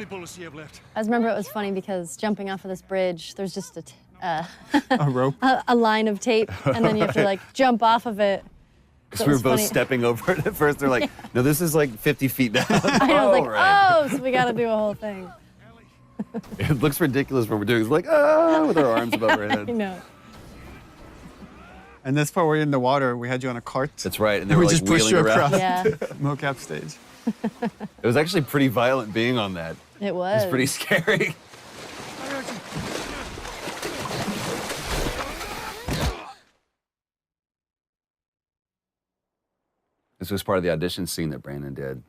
bullets do you have left? I just remember it was funny because jumping off of this bridge, there's just A rope? a line of tape, and then you have to like jump off of it. Because we were both stepping over it at first. They're like, no, this is like 50 feet down. I was like, oh, so we got to do a whole thing. It looks ridiculous what we're doing. It's like, ah, with our arms above our head. I know. And this part where you're in the water, we had you on a cart. That's right. And they And were we like just pushed wheeling you around. across Yeah. mocap stage. It was actually pretty violent being on that. It was. It's pretty scary. This was part of the audition scene that Brandon did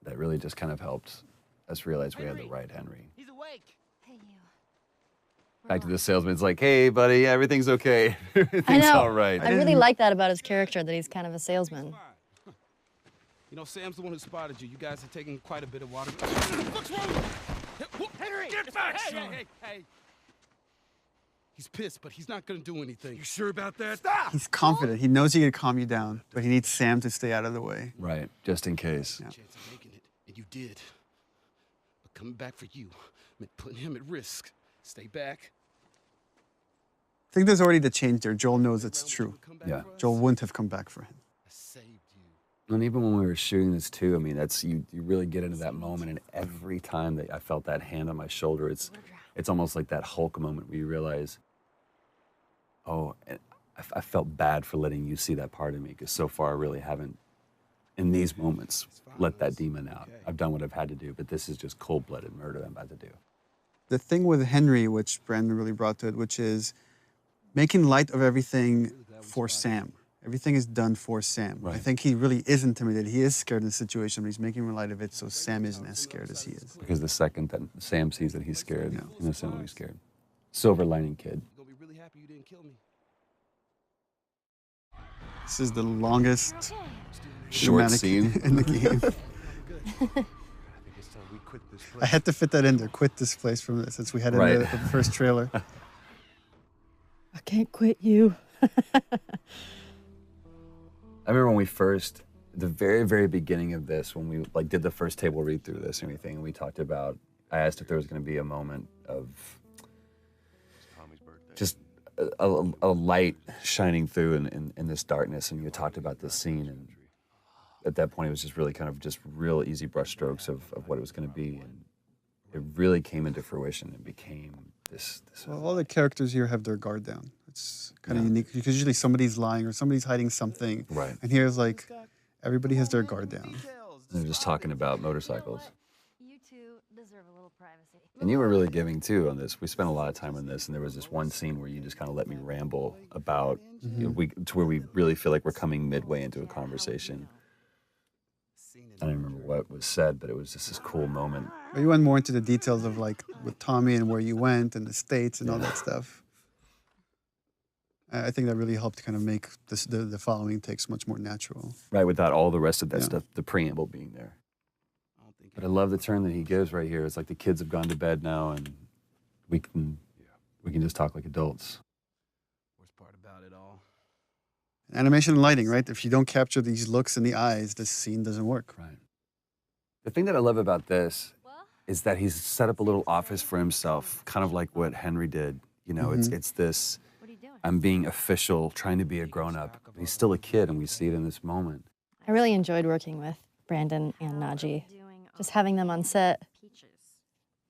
that really just kind of helped us realize we had the right Henry. He's awake. Hey, you. Back to the salesman. It's like, hey, buddy, everything's okay. I Everything's know. all right. I really like that about his character, that he's kind of a salesman. You know, Sam's the one who spotted you. You guys are taking quite a bit of water. What's wrong? Henry! Get back, hey, son! hey. He's pissed, but he's not gonna do anything. You sure about that? Stop! He's confident. He knows he can calm you down, but he needs Sam to stay out of the way. Right, just in case. Yeah. Chance of making it, and you did. But coming back for you meant putting him at risk. Stay back. I think there's already the change there. Joel knows it's true. Yeah. Joel wouldn't have come back for him. I saved you. And even when we were shooting this too, I mean, that's you really get into that moment, and every time that I felt that hand on my shoulder, it's almost like that Hulk moment where you realize, oh, I felt bad for letting you see that part of me, because so far I really haven't, in these moments, let that demon out. I've done what I've had to do, but this is just cold-blooded murder I'm about to do. The thing with Henry, which Brandon really brought to it, which is making light of everything for Sam. Everything is done for Sam. Right. I think he really is intimidated. He is scared in the situation, but he's making light of it so Sam isn't as scared as he is. Because the second that Sam sees that he's scared, Yeah. innocently scared. Silver lining kid. You're gonna be really happy you didn't kill me. This is the longest Short cinematic scene. in the game. I had to fit that in there. Quit this place from this, since we had it in the first trailer. I can't quit you. I remember when we first, the very, very beginning of this, when we like did the first table read through this and everything, and we talked about, I asked if there was going to be a moment of just a light shining through in this darkness, and you talked about this scene, and at that point it was just really kind of just real easy brushstrokes of what it was going to be, and it really came into fruition and became this Well, all the characters here have their guard down. It's kind of unique, because usually somebody's lying or somebody's hiding something. Right. And here's like, everybody has their guard down. they're just talking about motorcycles. You two deserve a little privacy. And you were really giving too on this. We spent a lot of time on this, and there was this one scene where you just kind of let me ramble about you know, to where we really feel like we're coming midway into a conversation. I don't remember what was said, but it was just this cool moment. But you went more into the details of like with Tommy and where you went and the States and all that stuff. I think that really helped kind of make this, the following takes much more natural. Right, without all the rest of that Yeah. stuff, the preamble being there. But I love the turn that he gives right here. It's like the kids have gone to bed now, and we can just talk like adults. Worst part about it all. Animation and lighting, right? If you don't capture these looks in the eyes, this scene doesn't work. Right. The thing that I love about this is that he's set up a little office for himself, kind of like what Henry did. You know, it's this, I'm being official, trying to be a grown-up. But he's still a kid, and we see it in this moment. I really enjoyed working with Brandon and Najee. Just having them on set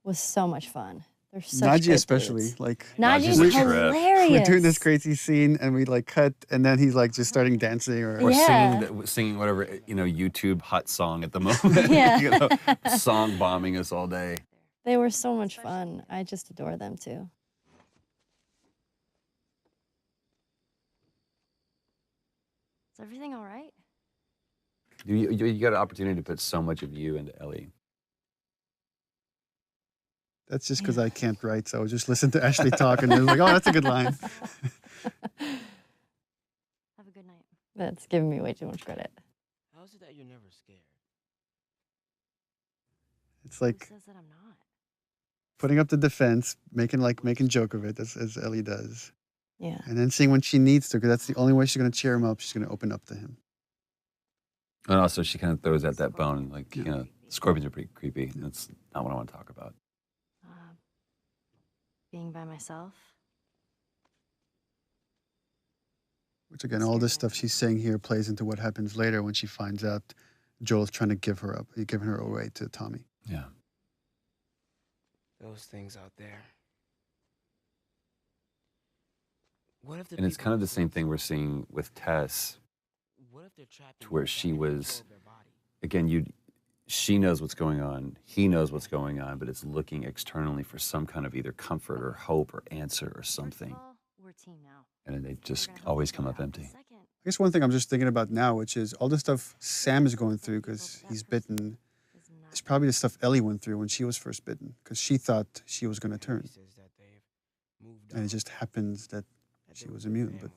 was so much fun. They're such Najee great especially, dudes. like Najee's a trip. hilarious. we're doing this crazy scene and we like cut and then he's like just starting dancing or Yeah. Singing whatever, you know, YouTube hot song at the moment. Yeah. You know, song bombing us all day. They were so much fun. I just adore them too. Is everything all right? You got an opportunity to put so much of you into Ellie. That's just because I can't write, so I just listen to Ashley talk and I was like, oh, that's a good line. Have a good night. That's giving me way too much credit. How is it that you're never scared? It's like Who says that I'm not? putting up the defense, making joke of it, as Ellie does. Yeah. And then seeing when she needs to, because that's the only way she's going to cheer him up. She's going to open up to him. And also, she kind of throws out that bone, like, you know, Scorpions are pretty creepy. That's not what I want to talk about. Being by myself. Which again, all this stuff she's saying here plays into what happens later when she finds out Joel's trying to give her up. He's giving her away to Tommy. Yeah. Those things out there. What if the And it's people kind of who the same sleep thing we're so seeing with Tess, What if they're trapped to in where one she and was, control their body? again, she knows what's going on, he knows what's going on, but it's looking externally for some kind of either comfort or hope or answer or something. We're a team now. And then they just always come up empty. I guess one thing I'm just thinking about now, which is all the stuff Sam is going through because he's bitten, is probably the stuff Ellie went through when she was first bitten, because she thought she was going to turn. He says that they've moved And it on, just happens that that she they was were immune. But family.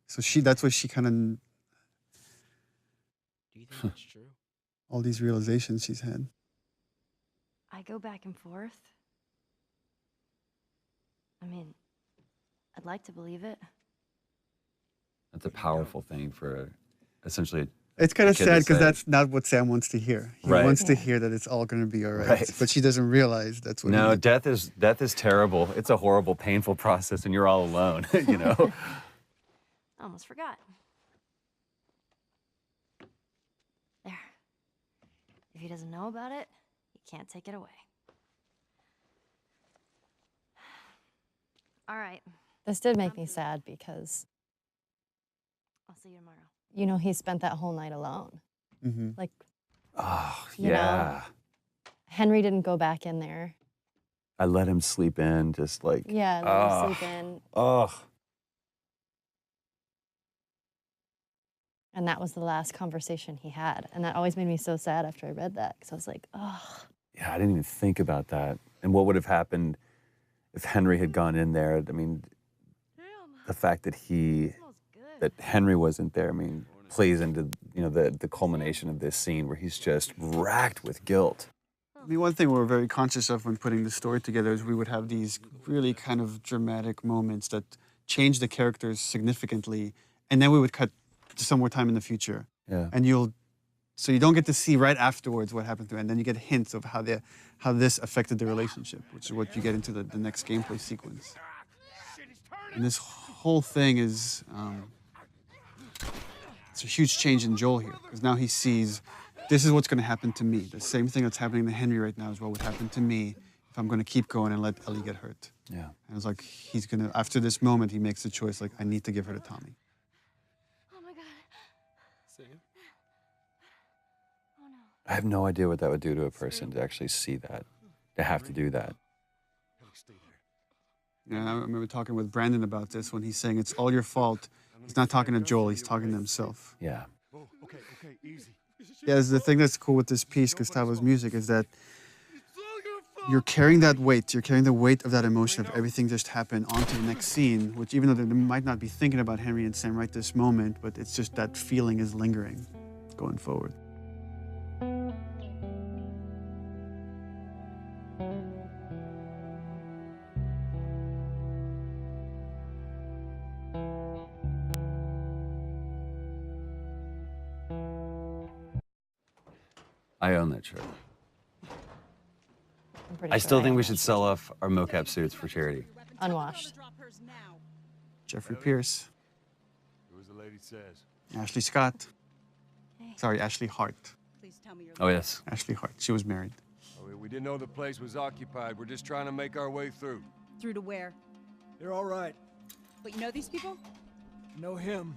so that's what she kind of, Do you think that's true? all these realizations she's had. I go back and forth. I mean, I'd like to believe it. That's a powerful thing for essentially. It's kind of kid to sad because say. that's not what Sam wants to hear. He Right. wants to Yeah. hear that it's all going to be all right. Right. But she doesn't realize that's what No, he death is terrible. It's a horrible, painful process, and you're all alone. You know. I almost forgot. There. If he doesn't know about it, he can't take it away. All right. This did make me sad because, I'll see you tomorrow. You know, he spent that whole night alone. Mm-hmm. Like, Oh You know. yeah. Henry didn't go back in there. I let him sleep in, just like. Yeah, let Oh. him sleep in. Oh. And that was the last conversation he had. And that always made me so sad after I read that. Because I was like, oh. Yeah, I didn't even think about that. And what would have happened if Henry had gone in there? I mean, the fact that Henry wasn't there, I mean, plays into, the culmination of this scene where he's just racked with guilt. I mean, one thing we were very conscious of when putting the story together is we would have these really kind of dramatic moments that change the characters significantly, and then we would cut to some more time in the future. Yeah. And so you don't get to see right afterwards what happened to it, and then you get hints of how this affected the relationship, which is what you get into the next gameplay sequence. And this whole thing is, it's a huge change in Joel here, because now he sees, this is what's going to happen to me. The same thing that's happening to Henry right now is what would happen to me if I'm going to keep going and let Ellie get hurt. Yeah. And it's like, after this moment, he makes the choice, like, I need to give her to Tommy. Oh my God. Sam? Oh no. I have no idea what that would do to a person to actually see that, to have to do that. Yeah, I remember talking with Brandon about this when he's saying it's all your fault. He's not talking to Joel, he's talking to himself. Yeah. Oh, okay, easy. Yeah, the thing that's cool with this piece, Gustavo's music, is that you're carrying that weight. You're carrying the weight of that emotion of everything just happened onto the next scene, which even though they might not be thinking about Henry and Sam right this moment, but it's just that feeling is lingering going forward. I own that shirt. I'm pretty I sure still think own we it. should sell off our mocap suits for charity. Unwashed. Jeffrey Pierce, Do as the lady says. Ashley Scott. Hey. Sorry, Ashley Hart. Please tell me you're Oh, yes. Ashley Hart. She was married. Oh, we didn't know the place was occupied. We're just trying to make our way through. through to where? They're all right. But you know these people? Know him.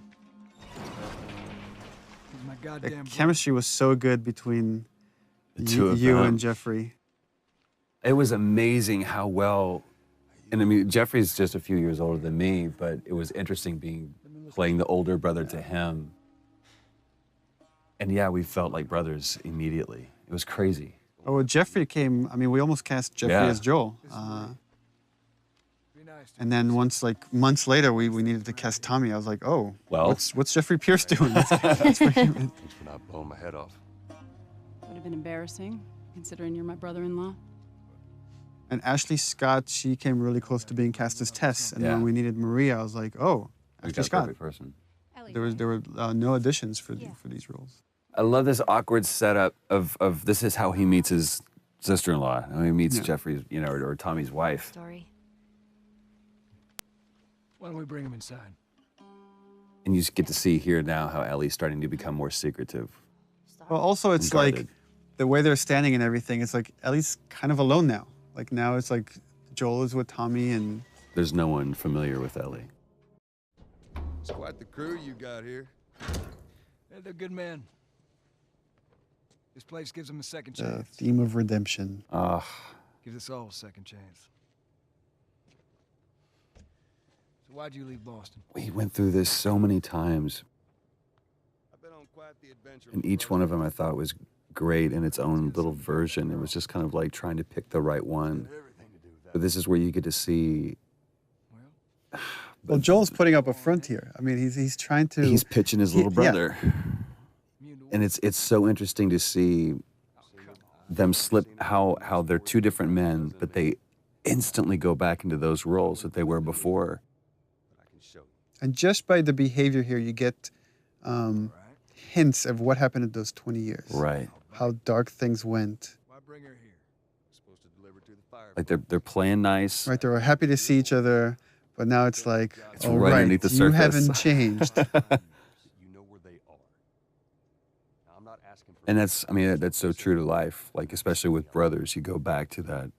He's my The goddamn brother. chemistry was so good between The two of you them. and Jeffrey. It was amazing how well, and I mean, Jeffrey's just a few years older than me, but it was interesting playing the older brother to him. And yeah, we felt like brothers immediately. It was crazy. Oh, well, Jeffrey came, I mean, we almost cast Jeffrey Yeah. as Joel. Be nice to And then once, like, months later, we needed to cast Tommy. I was like, oh, Well. what's Jeffrey Pierce doing? That's pretty good. Thanks for not blowing my head off. Would have been embarrassing, considering you're my brother-in-law. And Ashley Scott, she came really close to being cast as Tess. And Yeah. when we needed Maria, I was like, oh, We Ashley got a Scott. perfect person. There were no auditions for these roles. I love this awkward setup of this is how he meets his sister-in-law. How he meets Jeffrey's, you know, or Tommy's wife. Story. Why don't we bring him inside? And you just get to see here now how Ellie's starting to become more secretive. Well, also it's like Guarded. the way they're standing and everything. It's like Ellie's kind of alone now. Like now it's like Joel is with Tommy and There's no one familiar with Ellie. It's quite the crew you got here. They're good men. This place gives them a second the chance. theme of redemption. Gives us all a second chance. So why'd you leave Boston? We went through this so many times, I've been on quite the adventure. and each one of them I thought was great in its own little version. It was just kind of like trying to pick the right one. But this is where you get to see. Well, Joel's putting up a front here. I mean, he's trying to. He's pitching his little yeah. brother. And it's so interesting to see them slip how they're two different men, but they instantly go back into those roles that they were before. And just by the behavior here, you get hints of what happened in those 20 years. Right. How dark things went. Why bring her here? Supposed to deliver to the fire. Like they're playing nice. Right, they were happy to see each other, but now it's like, It's oh, right right, underneath the you surface. haven't changed. You know where they are. Now, I'm not asking for. And that's, I mean, that's so true to life. Like, especially with brothers, you go back to that.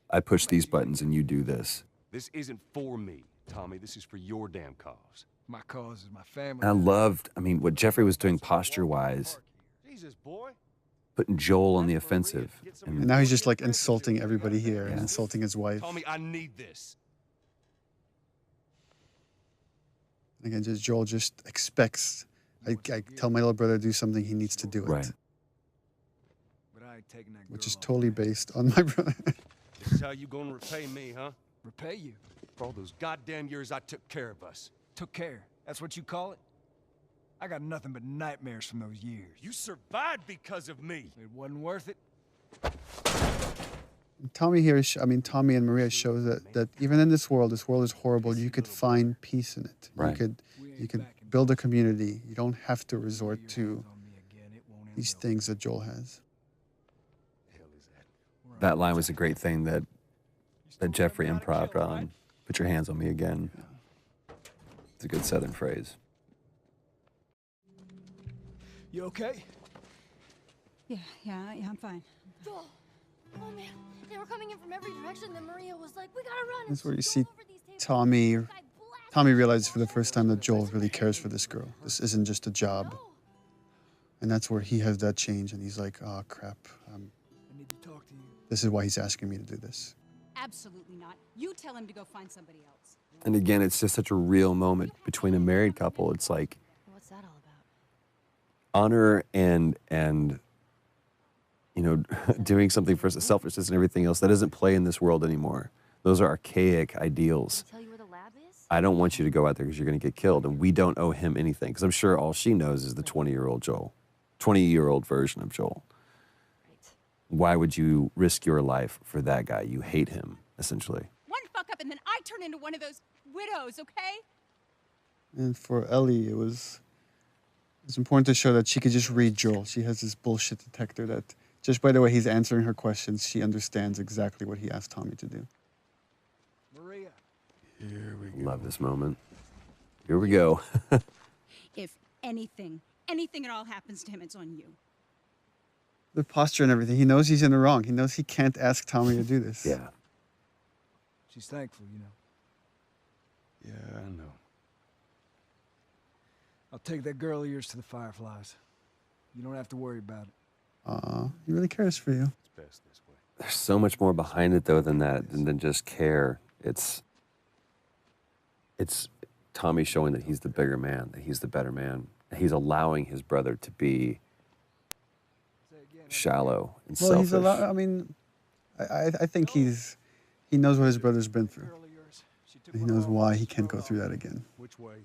I push these buttons and you do this. This isn't for me, Tommy. This is for your damn cause. My cause is my family. And I loved, I mean, what Jeffrey was doing posture-wise, Jesus, boy. putting Joel on the offensive. And now he's just like insulting everybody here and Yeah. insulting his wife. Tommy, I need this. Again, just Joel just expects. I tell my little brother to do something, he needs to do it. Right. But I ain't taking that Which girl is off totally my hands. based on my brother. This is how you gonna repay me, huh? Repay you. For all those goddamn years I took care of us. Took care. That's what you call it? I got nothing but nightmares from those years. You survived because of me. It wasn't worth it. Tommy here, Tommy and Maria shows that even in this world is horrible, you could find peace in it. Right. You could build a community. You don't have to resort to these things that Joel has. That line was a great thing that Jeffrey improv'd on. Put your hands on me again. It's a good Southern phrase. You okay? Yeah, I'm fine. Joel. Oh man, they were coming in from every direction. Then Maria was like, "We gotta run." That's where you see Tommy realizes for the first time that Joel really cares for this girl. This isn't just a job. And that's where he has that change, and he's like, oh, crap. I need to talk to you. This is why he's asking me to do this. Absolutely not. You tell him to go find somebody else. And again, it's just such a real moment between a married couple. It's like What's that all about? honor and you know, doing something for selfishness and everything else that doesn't play in this world anymore. Those are archaic ideals. Tell you where the lab is? I don't want you to go out there because you're going to get killed, and we don't owe him anything. Because I'm sure all she knows is the 20-year-old Joel, 20-year-old version of Joel. Right. Why would you risk your life for that guy? You hate him, essentially. One fuck up and then I turn into one of those widows, okay? And for Ellie, it's important to show that she could just read Joel. She has this bullshit detector that, just by the way he's answering her questions, she understands exactly what he asked Tommy to do. Maria. Here we Love this moment. Here we go. If anything at all happens to him, it's on you. The posture and everything. He knows he's in the wrong. He knows he can't ask Tommy to do this. Yeah. She's thankful, you know. Yeah, I know. I'll take that girl of yours to the Fireflies. You don't have to worry about it. He really cares for you. It's best this way. There's so much more behind it, though, than that, than just care. It's Tommy showing that he's the bigger man, that he's the better man. He's allowing his brother to be shallow and Well, selfish. he's I mean, I think he knows what his brother's been through. Girl of yours. She took He one of knows our why boys he to can't start go through off that with. again. Which way?